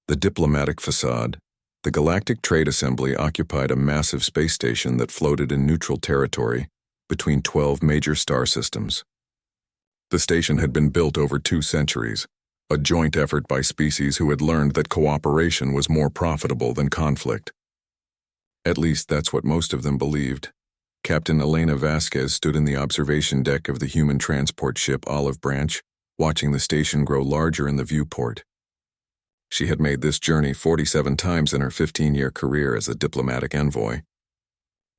The diplomatic facade. The Galactic Trade Assembly occupied a massive space station that floated in neutral territory between 12 major star systems. The station had been built over 2 centuries, a joint effort by species who had learned that cooperation was more profitable than conflict. At least that's what most of them believed. Captain Elena Vasquez stood in the observation deck of the human transport ship Olive Branch, watching the station grow larger in the viewport. She had made this journey 47 times in her 15-year career as a diplomatic envoy.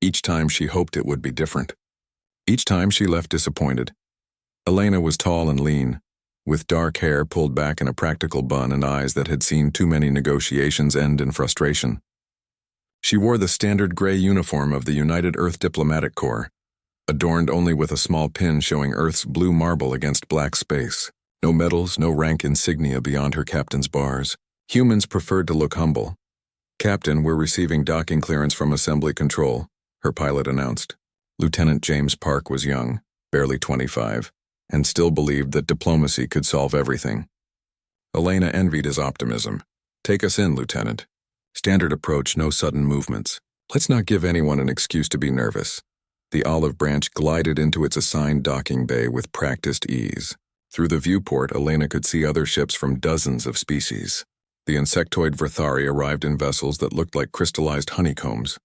Each time she hoped it would be different. Each time she left disappointed. Elena was tall and lean, with dark hair pulled back in a practical bun and eyes that had seen too many negotiations end in frustration. She wore the standard gray uniform of the United Earth Diplomatic Corps, adorned only with a small pin showing Earth's blue marble against black space. No medals, no rank insignia beyond her captain's bars. Humans preferred to look humble. "Captain, we're receiving docking clearance from Assembly Control," her pilot announced. Lieutenant James Park was young, barely 25, and still believed that diplomacy could solve everything. Elena envied his optimism. "Take us in, Lieutenant. Standard approach, no sudden movements. Let's not give anyone an excuse to be nervous." The Olive Branch glided into its assigned docking bay with practiced ease. Through the viewport, Elena could see other ships from dozens of species. The insectoid Verthari arrived in vessels that looked like crystallized honeycombs.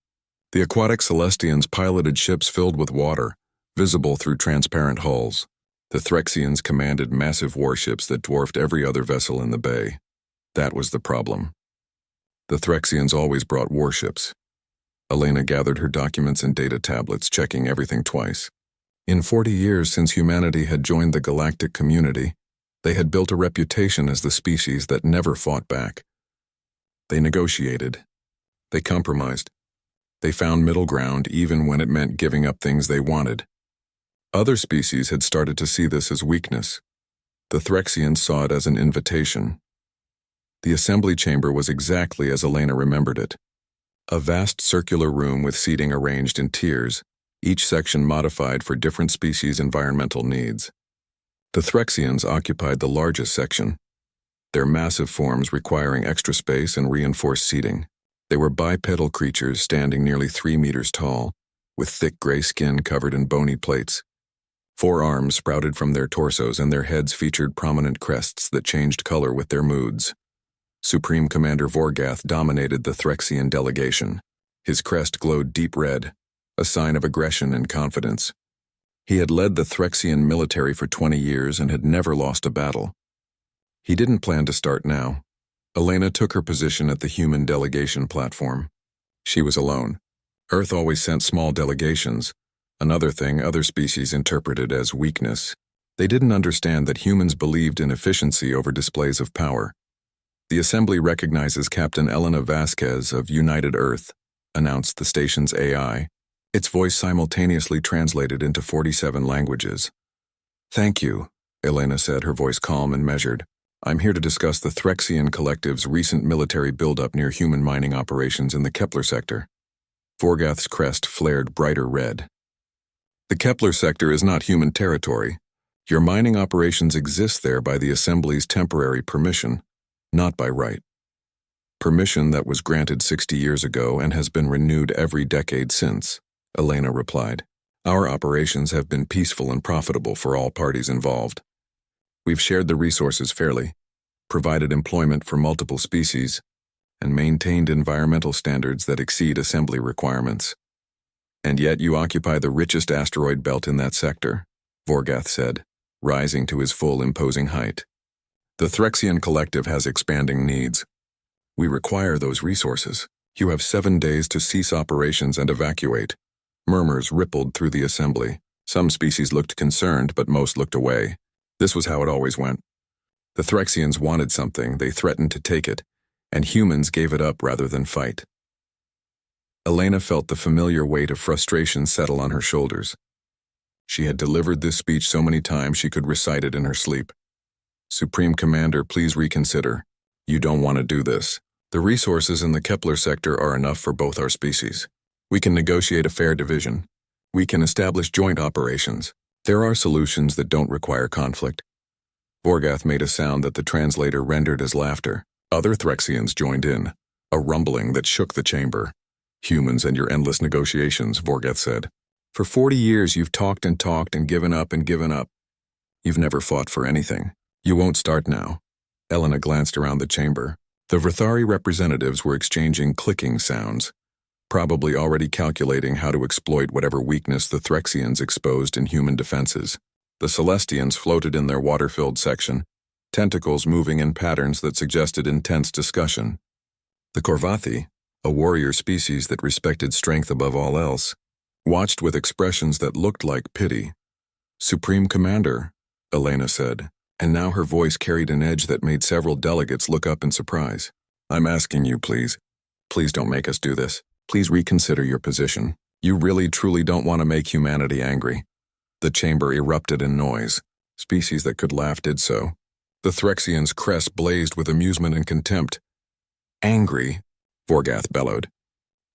The aquatic Celestians piloted ships filled with water, visible through transparent hulls. The Threxians commanded massive warships that dwarfed every other vessel in the bay. That was the problem. The Threxians always brought warships. Elena gathered her documents and data tablets, checking everything twice. In 40 years since humanity had joined the galactic community, they had built a reputation as the species that never fought back. They negotiated. They compromised. They found middle ground even when it meant giving up things they wanted. Other species had started to see this as weakness. The Threxians saw it as an invitation. The assembly chamber was exactly as Elena remembered it. A vast circular room with seating arranged in tiers, each section modified for different species' environmental needs. The Threxians occupied the largest section, their massive forms requiring extra space and reinforced seating. They were bipedal creatures standing nearly 3 meters tall, with thick gray skin covered in bony plates. 4 arms sprouted from their torsos and their heads featured prominent crests that changed color with their moods. Supreme Commander Vorgath dominated the Threxian delegation. His crest glowed deep red, a sign of aggression and confidence. He had led the Threxian military for 20 years and had never lost a battle. He didn't plan to start now. Elena took her position at the human delegation platform. She was alone. Earth always sent small delegations, another thing other species interpreted as weakness. They didn't understand that humans believed in efficiency over displays of power. "The Assembly recognizes Captain Elena Vasquez of United Earth," announced the station's AI. Its voice simultaneously translated into 47 languages. "Thank you," Elena said, her voice calm and measured. "I'm here to discuss the Threxian Collective's recent military buildup near human mining operations in the Kepler sector." Vorgath's crest flared brighter red. "The Kepler sector is not human territory. Your mining operations exist there by the Assembly's temporary permission, not by right. Permission that was granted 60 years ago and has been renewed every decade since," Elena replied. "Our operations have been peaceful and profitable for all parties involved. We've shared the resources fairly, provided employment for multiple species, and maintained environmental standards that exceed Assembly requirements. And yet you occupy the richest asteroid belt in that sector," Vorgath said, rising to his full imposing height. "The Threxian Collective has expanding needs. We require those resources. You have 7 days to cease operations and evacuate." Murmurs rippled through the assembly. Some species looked concerned, but most looked away. This was how it always went. The Threxians wanted something, they threatened to take it, and humans gave it up rather than fight. Elena felt the familiar weight of frustration settle on her shoulders. She had delivered this speech so many times she could recite it in her sleep. "Supreme Commander, please reconsider. You don't want to do this. The resources in the Kepler sector are enough for both our species. We can negotiate a fair division. We can establish joint operations. There are solutions that don't require conflict." Vorgath made a sound that the translator rendered as laughter. Other Threxians joined in, a rumbling that shook the chamber. Humans and your endless negotiations, Vorgath said. For 40 years you've talked and given up and given up. You've never fought for anything. You won't start now. Elena glanced around the chamber. The Vrthari representatives were exchanging clicking sounds, probably already calculating how to exploit whatever weakness the Threxians exposed in human defenses. The Celestians floated in their water-filled section, tentacles moving in patterns that suggested intense discussion. The Korvathi, a warrior species that respected strength above all else, watched with expressions that looked like pity. Supreme Commander, Elena said, and now her voice carried an edge that made several delegates look up in surprise. I'm asking you, please. Please don't make us do this. Please reconsider your position. You really, truly don't want to make humanity angry. The chamber erupted in noise. Species that could laugh did so. The Threxians' crest blazed with amusement and contempt. Angry, Vorgath bellowed.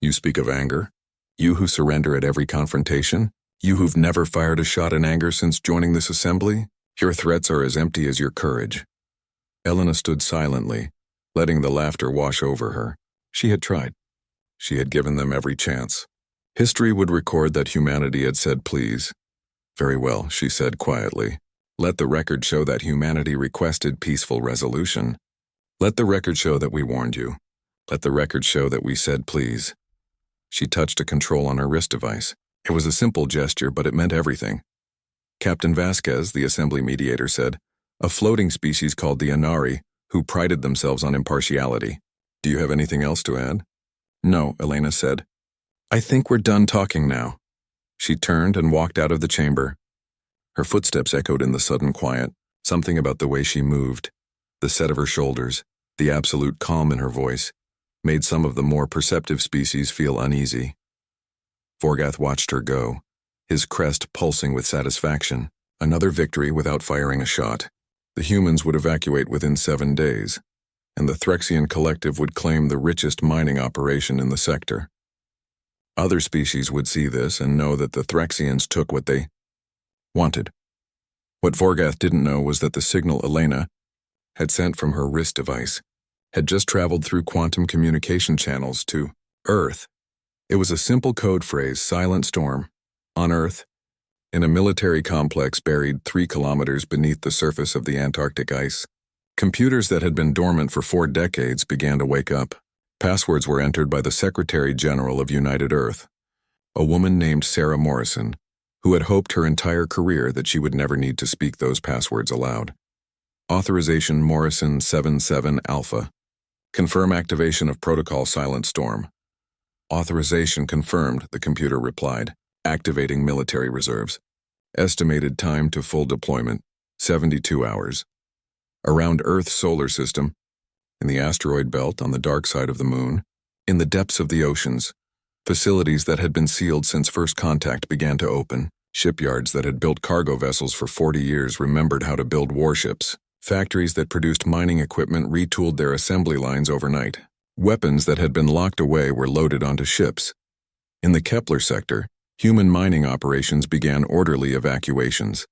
You speak of anger? You who surrender at every confrontation? You who've never fired a shot in anger since joining this assembly? Your threats are as empty as your courage. Elena stood silently, letting the laughter wash over her. She had tried. She had given them every chance. History would record that humanity had said please. Very well, she said quietly. Let the record show that humanity requested peaceful resolution. Let the record show that we warned you. Let the record show that we said please. She touched a control on her wrist device. It was a simple gesture, but it meant everything. Captain Vasquez, the assembly mediator, said, a floating species called the Inari, who prided themselves on impartiality. Do you have anything else to add? No, Elena said. I think we're done talking now. She turned and walked out of the chamber. Her footsteps echoed in the sudden quiet, something about the way she moved, the set of her shoulders, the absolute calm in her voice, made some of the more perceptive species feel uneasy. Vorgath watched her go, his crest pulsing with satisfaction. Another victory without firing a shot. The humans would evacuate within 7 days, and the Threxian collective would claim the richest mining operation in the sector. Other species would see this and know that the Threxians took what they wanted. What Vorgath didn't know was that the signal Elena had sent from her wrist device had just traveled through quantum communication channels to Earth. It was a simple code phrase, Silent Storm, on Earth, in a military complex buried 3 kilometers beneath the surface of the Antarctic ice. Computers that had been dormant for 4 decades began to wake up. Passwords were entered by the Secretary General of United Earth, a woman named Sarah Morrison, who had hoped her entire career that she would never need to speak those passwords aloud. Authorization Morrison 77 Alpha. Confirm activation of Protocol Silent Storm. Authorization confirmed, the computer replied. Activating military reserves. Estimated time to full deployment, 72 hours. Around Earth's solar system, in the asteroid belt on the dark side of the moon, in the depths of the oceans, facilities that had been sealed since first contact began to open. Shipyards that had built cargo vessels for 40 years remembered how to build warships. Factories that produced mining equipment retooled their assembly lines overnight. Weapons that had been locked away were loaded onto ships. In the Kepler sector, human mining operations began orderly evacuations.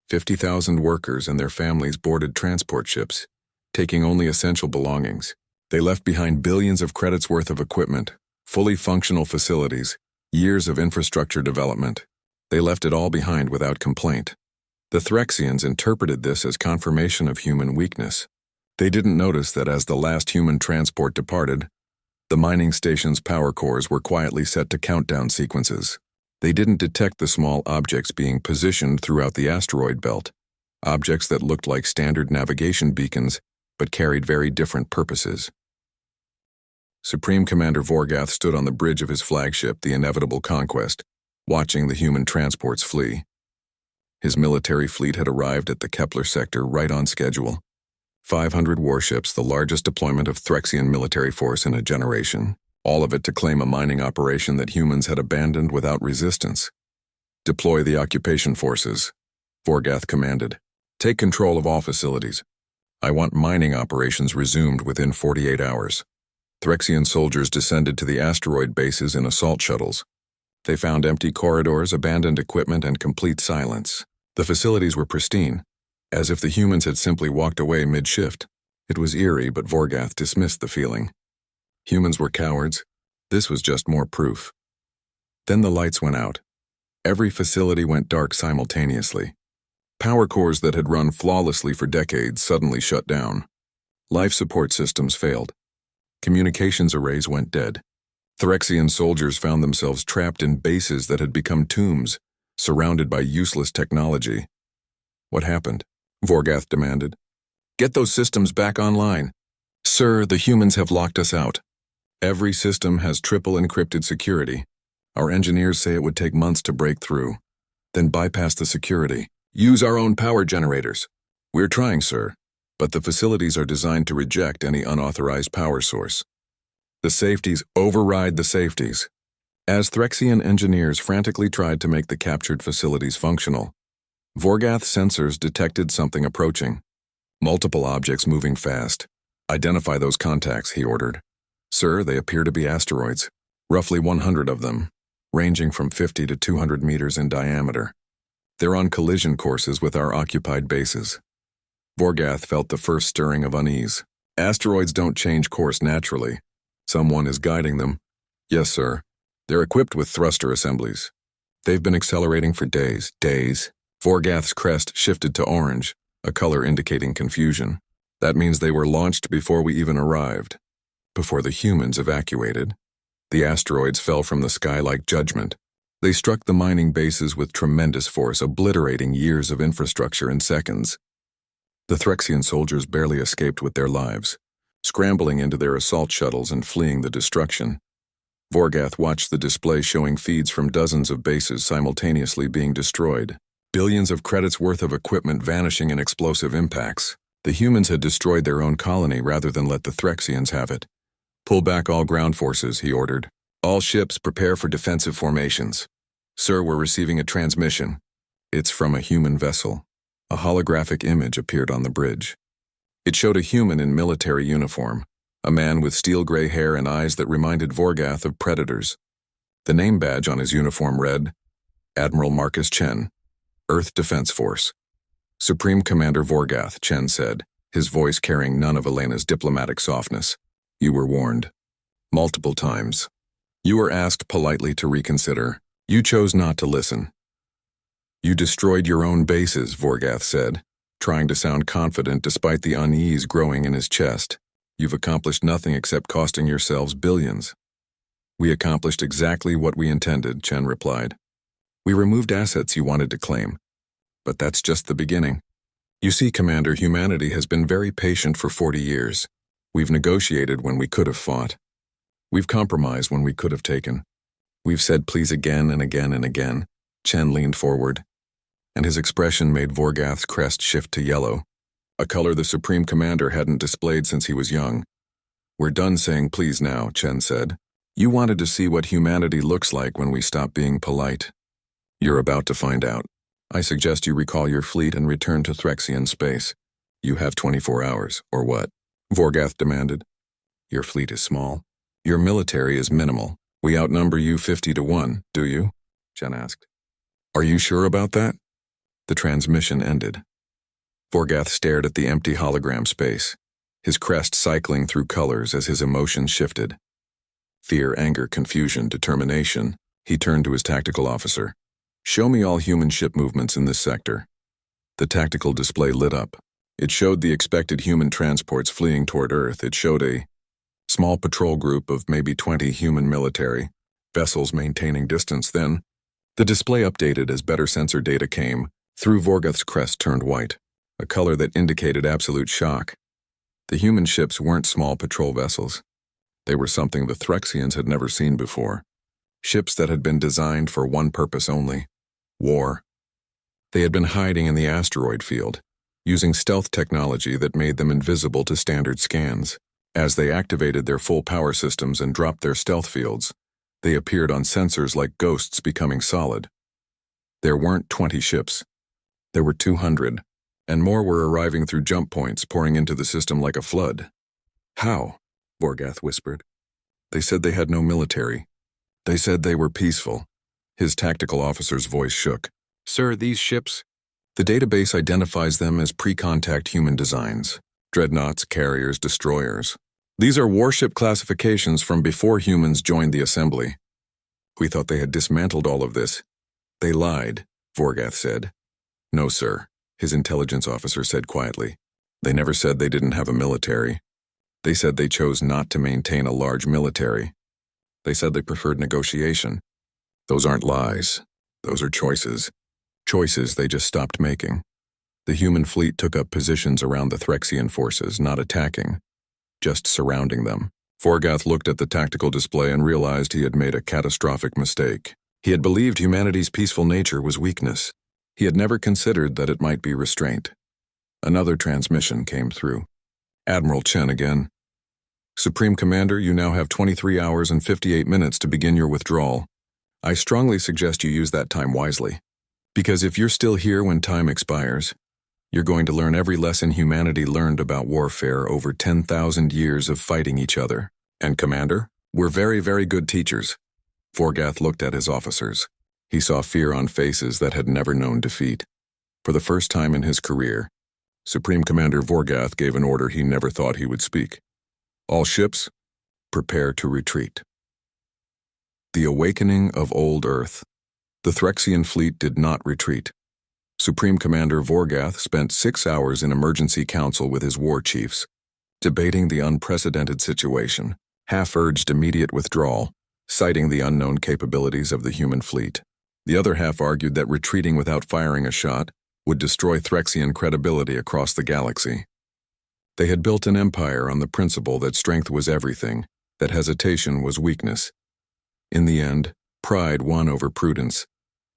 50,000 workers and their families boarded transport ships, taking only essential belongings. They left behind billions of credits worth of equipment, fully functional facilities, years of infrastructure development. They left it all behind without complaint. The Threxians interpreted this as confirmation of human weakness. They didn't notice that as the last human transport departed, the mining station's power cores were quietly set to countdown sequences. They didn't detect the small objects being positioned throughout the asteroid belt, objects that looked like standard navigation beacons but carried very different purposes. Supreme Commander Vorgath stood on the bridge of his flagship, the inevitable Conquest, watching the human transports flee. His military fleet had arrived at the Kepler sector right on schedule. 500 warships, the largest deployment of Threxian military force in a generation. All of it to claim a mining operation that humans had abandoned without resistance. Deploy the occupation forces, Vorgath commanded. Take control of all facilities. I want mining operations resumed within 48 hours. Threxian soldiers descended to the asteroid bases in assault shuttles. They found empty corridors, abandoned equipment, and complete silence. The facilities were pristine, as if the humans had simply walked away mid-shift. It was eerie, but Vorgath dismissed the feeling. Humans were cowards. This was just more proof. Then the lights went out. Every facility went dark simultaneously. Power cores that had run flawlessly for decades suddenly shut down. Life support systems failed. Communications arrays went dead. Phyrexian soldiers found themselves trapped in bases that had become tombs, surrounded by useless technology. What happened? Vorgath demanded. Get those systems back online. Sir, the humans have locked us out. Every system has triple encrypted security. Our engineers say it would take months to break through. Then bypass the security. Use our own power generators. We're trying, sir, but the facilities are designed to reject any unauthorized power source. The safeties override the safeties. As Phyrexian engineers frantically tried to make the captured facilities functional, Vorgath's sensors detected something approaching. Multiple objects moving fast. Identify those contacts, he ordered. Sir, they appear to be asteroids, roughly 100 of them, ranging from 50 to 200 meters in diameter. They're on collision courses with our occupied bases. Vorgath felt the first stirring of unease. Asteroids don't change course naturally. Someone is guiding them. Yes, sir. They're equipped with thruster assemblies. They've been accelerating for days. Vorgath's crest shifted to orange, a color indicating confusion. That means they were launched before we even arrived. Before the humans evacuated. The asteroids fell from the sky like judgment. They struck the mining bases with tremendous force, obliterating years of infrastructure in seconds. The Phyrexian soldiers barely escaped with their lives, scrambling into their assault shuttles and fleeing the destruction. Vorgath watched the display showing feeds from dozens of bases simultaneously being destroyed. Billions of credits worth of equipment vanishing in explosive impacts. The humans had destroyed their own colony rather than let the Phyrexians have it. Pull back all ground forces, he ordered. All ships prepare for defensive formations. Sir, we're receiving a transmission. It's from a human vessel. A holographic image appeared on the bridge. It showed a human in military uniform, a man with steel-gray hair and eyes that reminded Vorgath of predators. The name badge on his uniform read, Admiral Marcus Chen, Earth Defense Force. Supreme Commander Vorgath, Chen said, his voice carrying none of Elena's diplomatic softness. You were warned. Multiple times. You were asked politely to reconsider. You chose not to listen. You destroyed your own bases, Vorgath said, trying to sound confident despite the unease growing in his chest. You've accomplished nothing except costing yourselves billions. We accomplished exactly what we intended, Chen replied. We removed assets you wanted to claim. But that's just the beginning. You see, Commander, humanity has been very patient for 40 years. We've negotiated when we could have fought. We've compromised when we could have taken. We've said please again and again and again. Chen leaned forward, and his expression made Vorgath's crest shift to yellow, a color the Supreme Commander hadn't displayed since he was young. We're done saying please now, Chen said. You wanted to see what humanity looks like when we stop being polite. You're about to find out. I suggest you recall your fleet and return to Phyrexian space. You have 24 hours, or what? Vorgath demanded. Your fleet is small. Your military is minimal. We outnumber you 50 to 1, do you? Chen asked. Are you sure about that? The transmission ended. Vorgath stared at the empty hologram space, his crest cycling through colors as his emotions shifted. Fear, anger, confusion, determination. He turned to his tactical officer. Show me all human ship movements in this sector. The tactical display lit up. It showed the expected human transports fleeing toward Earth. It showed a small patrol group of maybe 20 human military vessels maintaining distance. Then, the display updated as better sensor data came. Through Vorgath's crest turned white, a color that indicated absolute shock. The human ships weren't small patrol vessels. They were something the Phyrexians had never seen before. Ships that had been designed for one purpose only: war. They had been hiding in the asteroid field, using stealth technology that made them invisible to standard scans. As they activated their full power systems and dropped their stealth fields, they appeared on sensors like ghosts becoming solid. There weren't 20 ships. There were 200, and more were arriving through jump points, pouring into the system like a flood. How? Vorgath whispered. They said they had no military. They said they were peaceful. His tactical officer's voice shook. Sir, these ships? The database identifies them as pre-contact human designs. Dreadnoughts, carriers, destroyers. These are warship classifications from before humans joined the assembly. We thought they had dismantled all of this. They lied, Vorgath said. No, sir, his intelligence officer said quietly. They never said they didn't have a military. They said they chose not to maintain a large military. They said they preferred negotiation. Those aren't lies. Those are choices. Choices they just stopped making. The human fleet took up positions around the Threxian forces, not attacking, just surrounding them. Vorgath looked at the tactical display and realized he had made a catastrophic mistake. He had believed humanity's peaceful nature was weakness. He had never considered that it might be restraint. Another transmission came through. Admiral Chen again. Supreme Commander, you now have 23 hours and 58 minutes to begin your withdrawal. I strongly suggest you use that time wisely. Because if you're still here when time expires, you're going to learn every lesson humanity learned about warfare over 10,000 years of fighting each other. And Commander, we're very, very good teachers. Vorgath looked at his officers. He saw fear on faces that had never known defeat. For the first time in his career, Supreme Commander Vorgath gave an order he never thought he would speak. All ships, prepare to retreat. The awakening of old Earth. The Threxian fleet did not retreat. Supreme Commander Vorgath spent 6 hours in emergency council with his war chiefs, debating the unprecedented situation. Half urged immediate withdrawal, citing the unknown capabilities of the human fleet. The other half argued that retreating without firing a shot would destroy Threxian credibility across the galaxy. They had built an empire on the principle that strength was everything, that hesitation was weakness. In the end, pride won over prudence.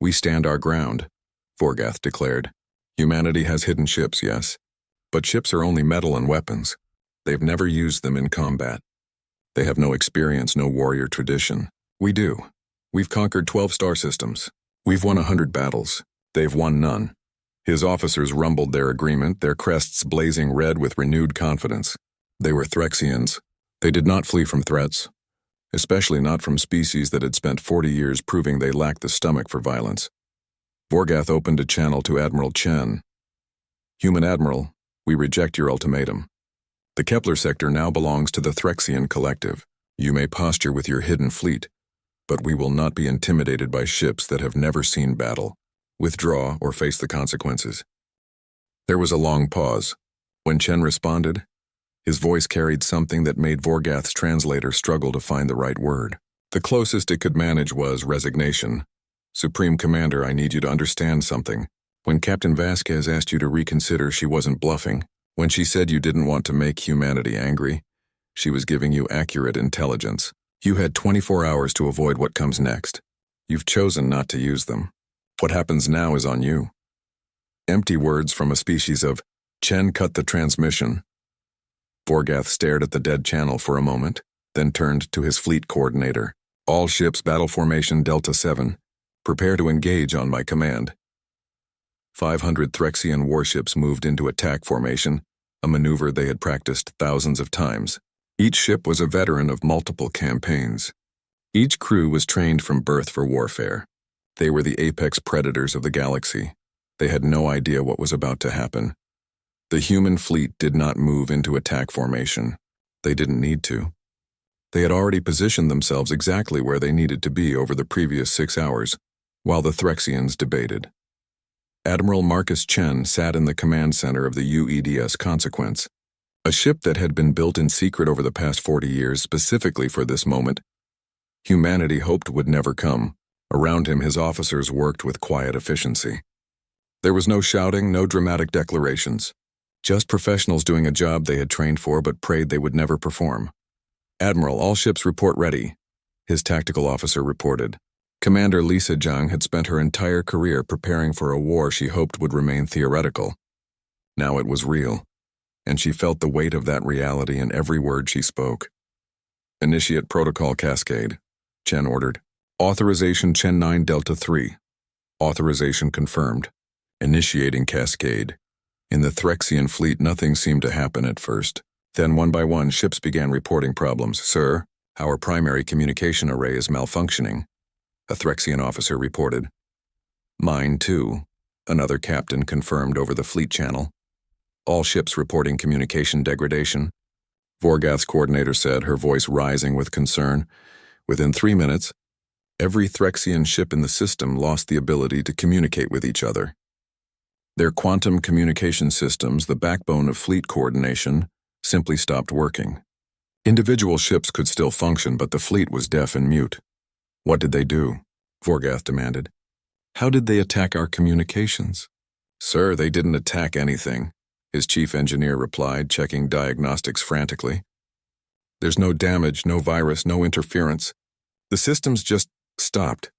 We stand our ground, Vorgath declared. Humanity has hidden ships, yes, but ships are only metal and weapons. They've never used them in combat. They have no experience, no warrior tradition. We do. We've conquered 12 star systems. We've won 100 battles. They've won none. His officers rumbled their agreement, their crests blazing red with renewed confidence. They were Threxians. They did not flee from threats, especially not from species that had spent 40 years proving they lacked the stomach for violence. Vorgath opened a channel to Admiral Chen. Human Admiral, we reject your ultimatum. The Kepler sector now belongs to the Threxian Collective. You may posture with your hidden fleet, but we will not be intimidated by ships that have never seen battle. Withdraw or face the consequences. There was a long pause. When Chen responded, his voice carried something that made Vorgath's translator struggle to find the right word. The closest it could manage was resignation. Supreme Commander, I need you to understand something. When Captain Vasquez asked you to reconsider, she wasn't bluffing. When she said you didn't want to make humanity angry, she was giving you accurate intelligence. You had 24 hours to avoid what comes next. You've chosen not to use them. What happens now is on you. Empty words from a species of Chen cut the transmission. Vorgath stared at the dead channel for a moment, then turned to his fleet coordinator. All ships, battle formation Delta 7. Prepare to engage on my command. 500 Threxian warships moved into attack formation, a maneuver they had practiced thousands of times. Each ship was a veteran of multiple campaigns. Each crew was trained from birth for warfare. They were the apex predators of the galaxy. They had no idea what was about to happen. The human fleet did not move into attack formation. They didn't need to. They had already positioned themselves exactly where they needed to be over the previous 6 hours, while the Threxians debated. Admiral Marcus Chen sat in the command center of the UEDS Conquest, a ship that had been built in secret over the past 40 years specifically for this moment. Humanity hoped would never come. Around him, his officers worked with quiet efficiency. There was no shouting, no dramatic declarations. Just professionals doing a job they had trained for but prayed they would never perform. Admiral, all ships report ready, his tactical officer reported. Commander Lisa Zhang had spent her entire career preparing for a war she hoped would remain theoretical. Now it was real, and she felt the weight of that reality in every word she spoke. Initiate protocol cascade, Chen ordered. Authorization Chen 9 Delta 3. Authorization confirmed. Initiating cascade. In the Threxian fleet, nothing seemed to happen at first. Then one by one, ships began reporting problems. Sir, our primary communication array is malfunctioning, a Threxian officer reported. Mine too, another captain confirmed over the fleet channel. All ships reporting communication degradation. Vorgath's coordinator said, her voice rising with concern. Within 3 minutes, every Threxian ship in the system lost the ability to communicate with each other. Their quantum communication systems, the backbone of fleet coordination, simply stopped working. Individual ships could still function, but the fleet was deaf and mute. What did they do? Vorgath demanded. How did they attack our communications? Sir, they didn't attack anything, his chief engineer replied, checking diagnostics frantically. There's no damage, no virus, no interference. The systems just stopped.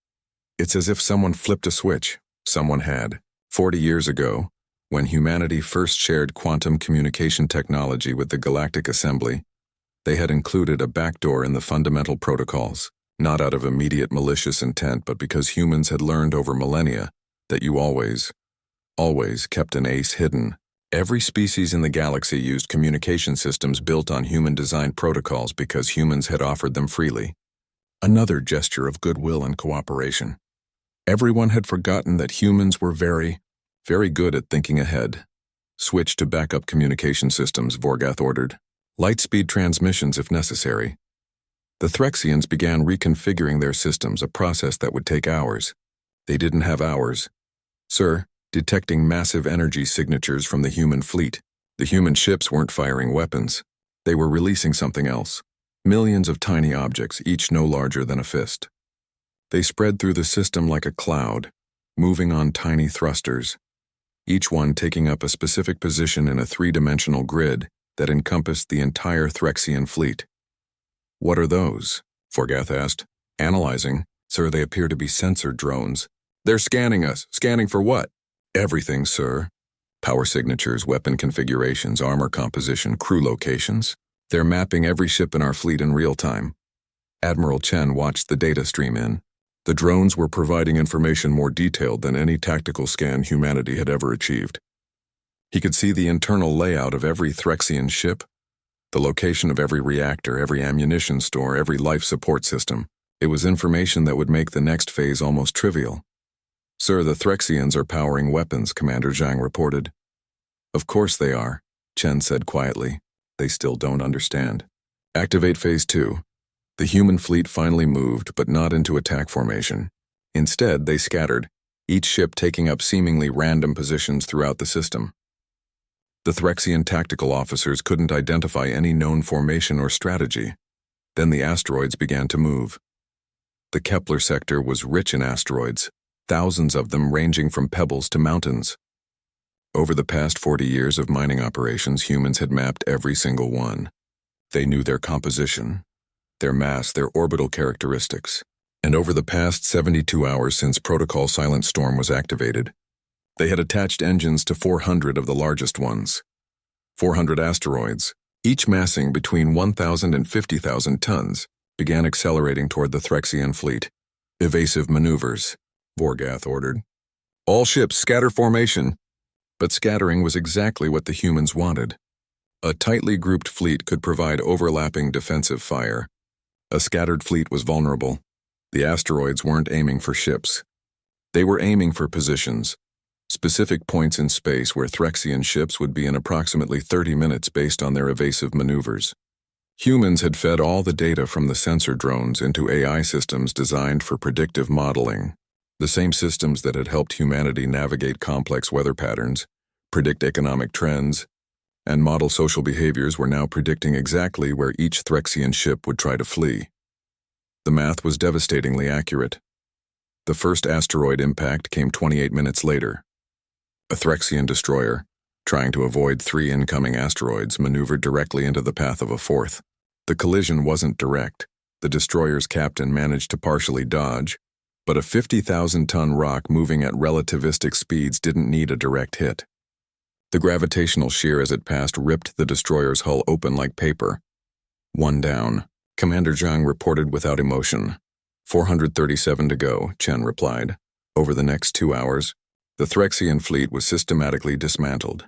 It's as if someone flipped a switch. Someone had. 40 years ago, when humanity first shared quantum communication technology with the Galactic Assembly, they had included a backdoor in the fundamental protocols, not out of immediate malicious intent, but because humans had learned over millennia that you always kept an ace hidden. Every species in the galaxy used communication systems built on human-designed protocols because humans had offered them freely. Another gesture of goodwill and cooperation. Everyone had forgotten that humans were very good at thinking ahead. Switch to backup communication systems, Vorgath ordered. Light-speed transmissions if necessary. The Threxians began reconfiguring their systems, a process that would take hours. They didn't have hours. Sir, detecting massive energy signatures from the human fleet. The human ships weren't firing weapons. They were releasing something else. Millions of tiny objects, each no larger than a fist. They spread through the system like a cloud, moving on tiny thrusters, each one taking up a specific position in a three-dimensional grid that encompassed the entire Threxian fleet. What are those? Vorgath asked. Analyzing. Sir, they appear to be sensor drones. They're scanning us. Scanning for what? Everything, sir. Power signatures, weapon configurations, armor composition, crew locations. They're mapping every ship in our fleet in real time. Admiral Chen watched the data stream in. The drones were providing information more detailed than any tactical scan humanity had ever achieved. He could see the internal layout of every Threxian ship, the location of every reactor, every ammunition store, every life support system. It was information that would make the next phase almost trivial. Sir, the Threxians are powering weapons, Commander Zhang reported. Of course they are, Chen said quietly. They still don't understand. Activate Phase 2. The human fleet finally moved, but not into attack formation. Instead, they scattered, each ship taking up seemingly random positions throughout the system. The Threxian tactical officers couldn't identify any known formation or strategy. Then the asteroids began to move. The Kepler sector was rich in asteroids, thousands of them ranging from pebbles to mountains. Over the past 40 years of mining operations, humans had mapped every single one. They knew their composition, their mass, their orbital characteristics. And over the past 72 hours since Protocol Silent Storm was activated, they had attached engines to 400 of the largest ones. 400 asteroids, each massing between 1,000 and 50,000 tons, began accelerating toward the Threxian fleet. Evasive maneuvers, Vorgath ordered. All ships scatter formation. But scattering was exactly what the humans wanted. A tightly grouped fleet could provide overlapping defensive fire. A scattered fleet was vulnerable. The asteroids weren't aiming for ships. They were aiming for positions, specific points in space where Threxian ships would be in approximately 30 minutes based on their evasive maneuvers. Humans had fed all the data from the sensor drones into AI systems designed for predictive modeling. The same systems that had helped humanity navigate complex weather patterns, predict economic trends, and model social behaviors were now predicting exactly where each Threxian ship would try to flee. The math was devastatingly accurate. The first asteroid impact came 28 minutes later. A Threxian destroyer, trying to avoid 3 incoming asteroids, maneuvered directly into the path of a fourth. The collision wasn't direct. The destroyer's captain managed to partially dodge, but a 50,000-ton rock moving at relativistic speeds didn't need a direct hit. The gravitational shear as it passed ripped the destroyer's hull open like paper. One down, Commander Zhang reported without emotion. 437 to go, Chen replied. Over the next 2 hours, the Threxian fleet was systematically dismantled.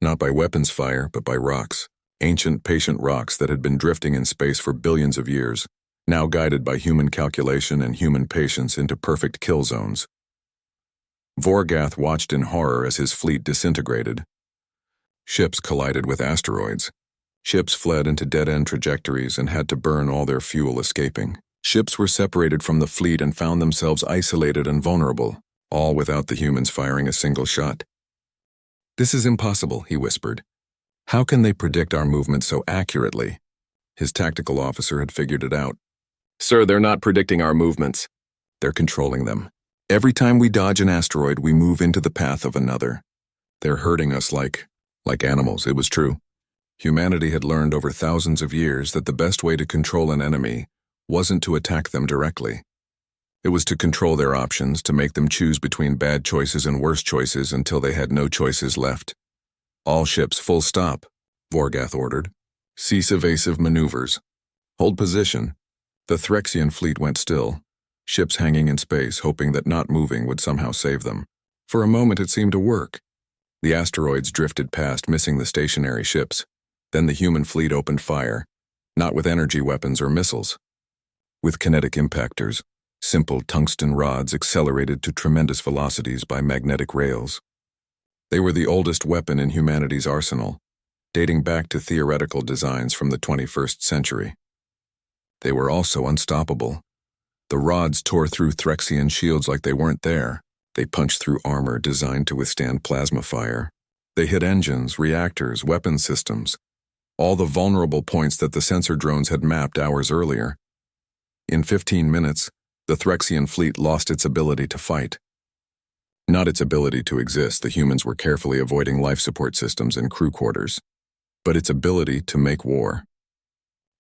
Not by weapons fire, but by rocks. Ancient, patient rocks that had been drifting in space for billions of years, now guided by human calculation and human patience into perfect kill zones. Vorgath watched in horror as his fleet disintegrated. Ships collided with asteroids. Ships fled into dead-end trajectories and had to burn all their fuel escaping. Ships were separated from the fleet and found themselves isolated and vulnerable, all without the humans firing a single shot. "This is impossible," he whispered. "How can they predict our movements so accurately?" His tactical officer had figured it out. "Sir, they're not predicting our movements. They're controlling them. Every time we dodge an asteroid, we move into the path of another. They're herding us like animals." It was true. Humanity had learned over thousands of years that the best way to control an enemy wasn't to attack them directly. It was to control their options, to make them choose between bad choices and worse choices until they had no choices left. "All ships, full stop," Vorgath ordered. "Cease evasive maneuvers. Hold position." The Threxian fleet went still, ships hanging in space, hoping that not moving would somehow save them. For a moment it seemed to work. The asteroids drifted past, missing the stationary ships. Then the human fleet opened fire, not with energy weapons or missiles. With kinetic impactors, simple tungsten rods accelerated to tremendous velocities by magnetic rails. They were the oldest weapon in humanity's arsenal, dating back to theoretical designs from the 21st century. They were also unstoppable. The rods tore through Threxian shields like they weren't there. They punched through armor designed to withstand plasma fire. They hit engines, reactors, weapon systems, all the vulnerable points that the sensor drones had mapped hours earlier. In 15 minutes, the Threxian fleet lost its ability to fight. Not its ability to exist, the humans were carefully avoiding life support systems and crew quarters, but its ability to make war.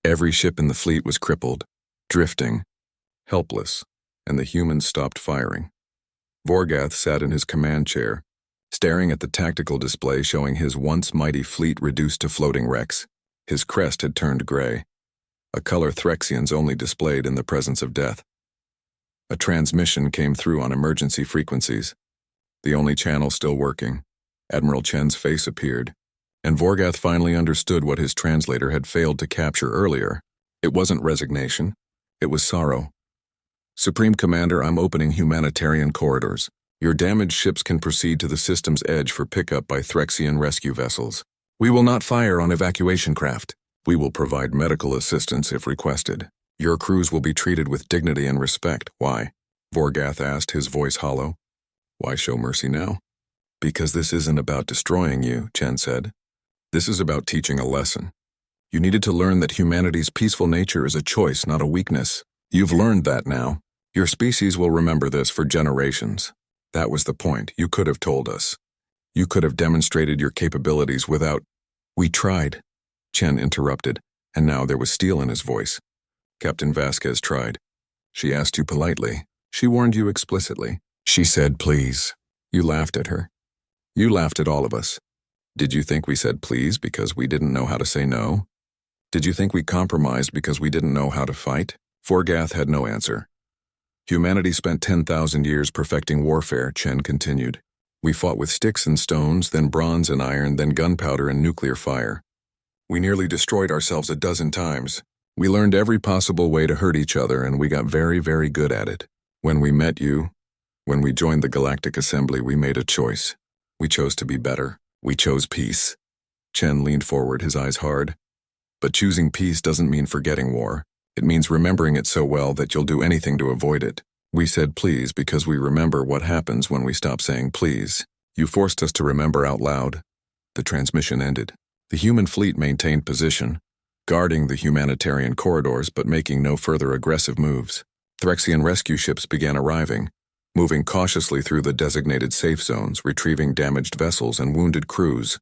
Every ship in the fleet was crippled, drifting, helpless, and the humans stopped firing. Vorgath sat in his command chair, staring at the tactical display showing his once mighty fleet reduced to floating wrecks. His crest had turned gray, a color Threxians only displayed in the presence of death. A transmission came through on emergency frequencies, the only channel still working. Admiral Chen's face appeared, and Vorgath finally understood what his translator had failed to capture earlier. It wasn't resignation, it was sorrow. "Supreme Commander, I'm opening humanitarian corridors. Your damaged ships can proceed to the system's edge for pickup by Threxian rescue vessels. We will not fire on evacuation craft. We will provide medical assistance if requested. Your crews will be treated with dignity and respect." "Why?" Vorgath asked, his voice hollow. "Why show mercy now?" "Because this isn't about destroying you," Chen said. "This is about teaching a lesson. You needed to learn that humanity's peaceful nature is a choice, not a weakness. You've learned that now. Your species will remember this for generations. That was the point. You could have told us. You could have demonstrated your capabilities without—" "We tried," Chen interrupted, and now there was steel in his voice. "Captain Vasquez tried. She asked you politely. She warned you explicitly. She said, 'Please.' You laughed at her. You laughed at all of us. Did you think we said please because we didn't know how to say no? Did you think we compromised because we didn't know how to fight?" Vorgath had no answer. "Humanity spent 10,000 years perfecting warfare," Chen continued. "We fought with sticks and stones, then bronze and iron, then gunpowder and nuclear fire. We nearly destroyed ourselves a dozen times. We learned every possible way to hurt each other, and we got very, very good at it. When we met you, when we joined the Galactic Assembly, we made a choice. We chose to be better. We chose peace." Chen leaned forward, his eyes hard. "But choosing peace doesn't mean forgetting war. It means remembering it so well that you'll do anything to avoid it. We said please because we remember what happens when we stop saying please. You forced us to remember out loud." The transmission ended. The human fleet maintained position, guarding the humanitarian corridors but making no further aggressive moves. Threxian rescue ships began arriving, moving cautiously through the designated safe zones, retrieving damaged vessels and wounded crews.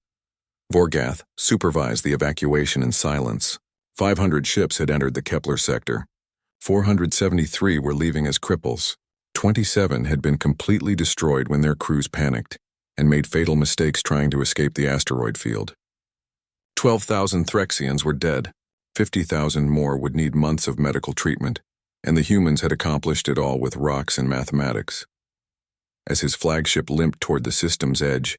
Vorgath supervised the evacuation in silence. 500 ships had entered the Kepler sector. 473 were leaving as cripples. 27 had been completely destroyed when their crews panicked and made fatal mistakes trying to escape the asteroid field. 12,000 Threxians were dead. 50,000 more would need months of medical treatment, and the humans had accomplished it all with rocks and mathematics. As his flagship limped toward the system's edge,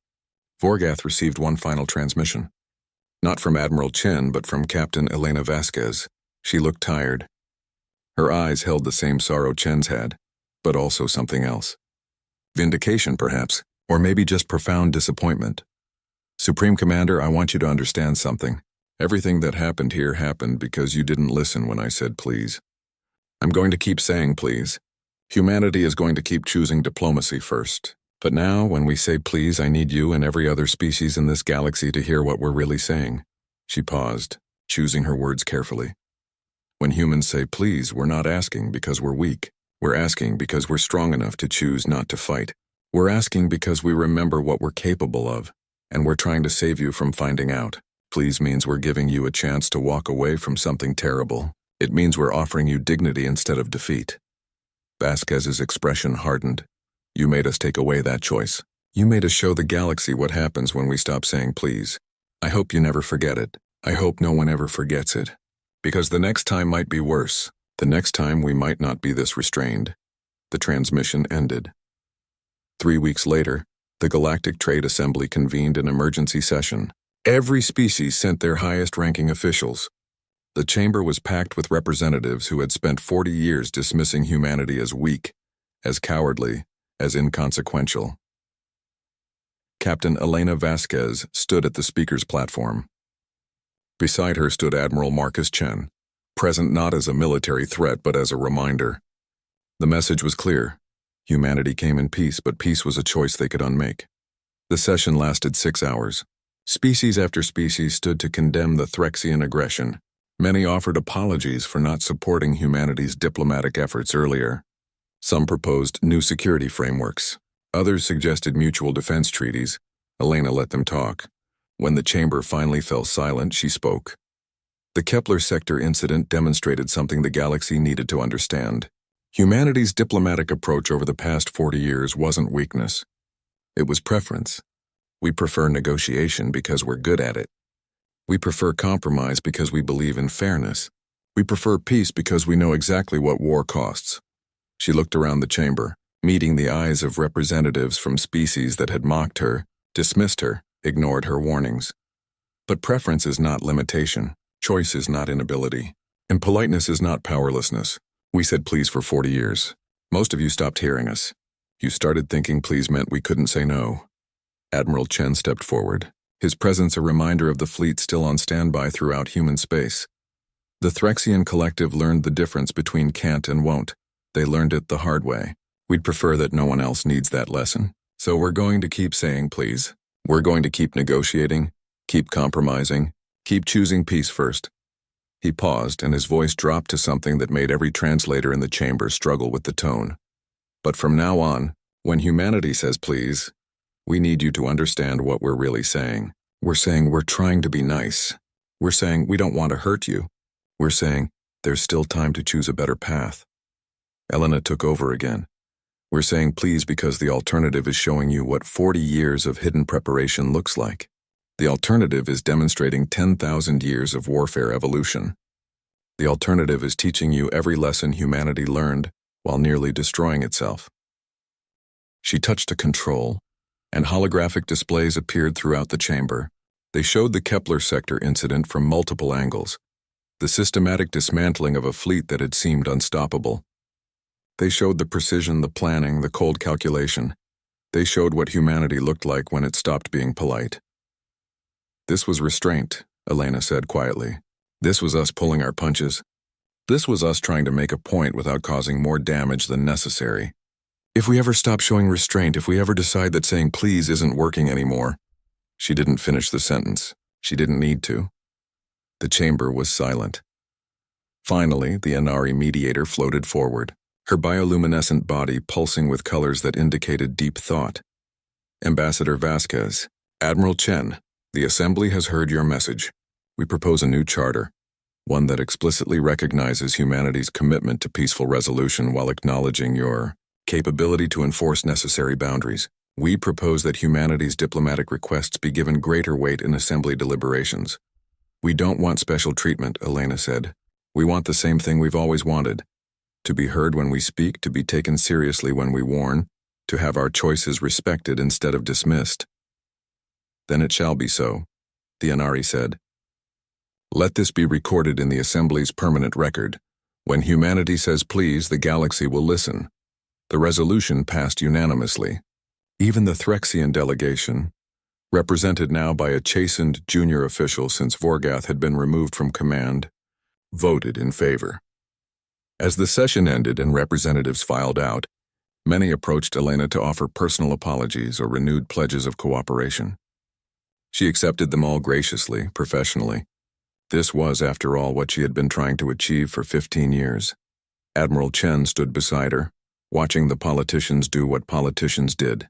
Vorgath received one final transmission. Not from Admiral Chen, but from Captain Elena Vasquez. She looked tired. Her eyes held the same sorrow Chen's had, but also something else. Vindication, perhaps, or maybe just profound disappointment. Supreme Commander, I want you to understand something. Everything that happened here happened because you didn't listen when I said please. I'm going to keep saying please. Humanity is going to keep choosing diplomacy first. But now, when we say please, I need you and every other species in this galaxy to hear what we're really saying. She paused, choosing her words carefully. When humans say please, we're not asking because we're weak. We're asking because we're strong enough to choose not to fight. We're asking because we remember what we're capable of, and we're trying to save you from finding out. Please means we're giving you a chance to walk away from something terrible. It means we're offering you dignity instead of defeat. Vasquez's expression hardened. You made us take away that choice. You made us show the galaxy what happens when we stop saying please. I hope you never forget it. I hope no one ever forgets it. Because the next time might be worse. The next time we might not be this restrained. The transmission ended. 3 weeks later, the Galactic Trade Assembly convened an emergency session. Every species sent their highest-ranking officials. The chamber was packed with representatives who had spent 40 years dismissing humanity as weak, as cowardly, as inconsequential. Captain Elena Vasquez stood at the speaker's platform. Beside her stood Admiral Marcus Chen, present not as a military threat but as a reminder. The message was clear. Humanity came in peace, but peace was a choice they could unmake. The session lasted 6 hours. Species after species stood to condemn the Threxian aggression. Many offered apologies for not supporting humanity's diplomatic efforts earlier. Some proposed new security frameworks. Others suggested mutual defense treaties. Elena let them talk. When the chamber finally fell silent, she spoke. The Kepler sector incident demonstrated something the galaxy needed to understand. Humanity's diplomatic approach over the past 40 years wasn't weakness. It was preference. We prefer negotiation because we're good at it. We prefer compromise because we believe in fairness. We prefer peace because we know exactly what war costs. She looked around the chamber, meeting the eyes of representatives from species that had mocked her, dismissed her, ignored her warnings. But preference is not limitation. Choice is not inability. And politeness is not powerlessness. We said please for 40 years. Most of you stopped hearing us. You started thinking please meant we couldn't say no. Admiral Chen stepped forward, his presence a reminder of the fleet still on standby throughout human space. The Threxian collective learned the difference between can't and won't. They learned it the hard way. We'd prefer that no one else needs that lesson. So we're going to keep saying please. We're going to keep negotiating, keep compromising, keep choosing peace first. He paused, and his voice dropped to something that made every translator in the chamber struggle with the tone. But from now on, when humanity says please, we need you to understand what we're really saying. We're saying we're trying to be nice. We're saying we don't want to hurt you. We're saying there's still time to choose a better path. Elena took over again. We're saying please because the alternative is showing you what 40 years of hidden preparation looks like. The alternative is demonstrating 10,000 years of warfare evolution. The alternative is teaching you every lesson humanity learned while nearly destroying itself. She touched a control, and holographic displays appeared throughout the chamber. They showed the Kepler sector incident from multiple angles, the systematic dismantling of a fleet that had seemed unstoppable. They showed the precision, the planning, the cold calculation. They showed what humanity looked like when it stopped being polite. This was restraint, Elena said quietly. This was us pulling our punches. This was us trying to make a point without causing more damage than necessary. If we ever stop showing restraint, if we ever decide that saying please isn't working anymore. She didn't finish the sentence. She didn't need to. The chamber was silent. Finally, the Inari mediator floated forward, her bioluminescent body pulsing with colors that indicated deep thought. Ambassador Vasquez, Admiral Chen, the Assembly has heard your message. We propose a new charter, one that explicitly recognizes humanity's commitment to peaceful resolution while acknowledging your capability to enforce necessary boundaries. We propose that humanity's diplomatic requests be given greater weight in Assembly deliberations. We don't want special treatment, Elena said. We want the same thing we've always wanted. To be heard when we speak, to be taken seriously when we warn, to have our choices respected instead of dismissed. Then it shall be so, the Inari said. Let this be recorded in the Assembly's permanent record. When humanity says please, the galaxy will listen. The resolution passed unanimously. Even the Threxian delegation, represented now by a chastened junior official since Vorgath had been removed from command, voted in favor. As the session ended and representatives filed out, many approached Elena to offer personal apologies or renewed pledges of cooperation. She accepted them all graciously, professionally. This was, after all, what she had been trying to achieve for 15 years. Admiral Chen stood beside her, watching the politicians do what politicians did.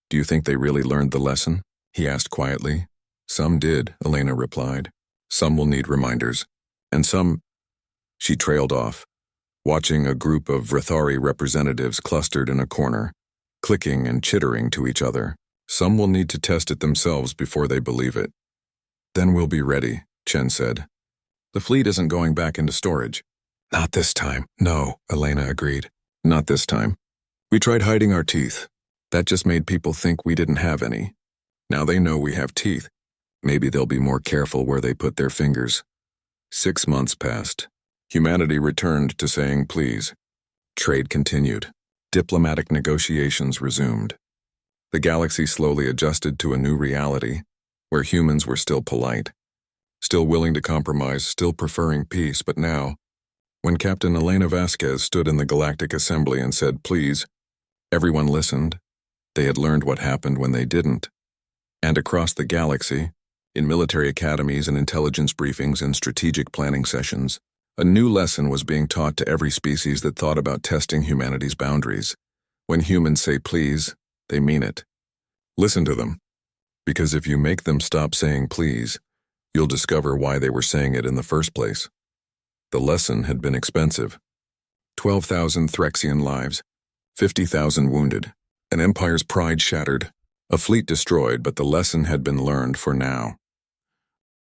"Do you think they really learned the lesson?" he asked quietly. "Some did," Elena replied. "Some will need reminders. And some—" She trailed off, watching a group of Vrathari representatives clustered in a corner, clicking and chittering to each other. "Some will need to test it themselves before they believe it." "Then we'll be ready," Chen said. "The fleet isn't going back into storage." "Not this time." "No," Elena agreed. "Not this time. We tried hiding our teeth. That just made people think we didn't have any. Now they know we have teeth. Maybe they'll be more careful where they put their fingers." 6 months passed. Humanity returned to saying please. Trade continued. Diplomatic negotiations resumed. The galaxy slowly adjusted to a new reality, where humans were still polite, still willing to compromise, still preferring peace. But now, when Captain Elena Vasquez stood in the Galactic Assembly and said please, everyone listened. They had learned what happened when they didn't. And across the galaxy, in military academies and intelligence briefings and strategic planning sessions, a new lesson was being taught to every species that thought about testing humanity's boundaries. When humans say please, they mean it. Listen to them, because if you make them stop saying please, you'll discover why they were saying it in the first place. The lesson had been expensive. 12,000 Threxian lives, 50,000 wounded, an empire's pride shattered, a fleet destroyed, but the lesson had been learned for now.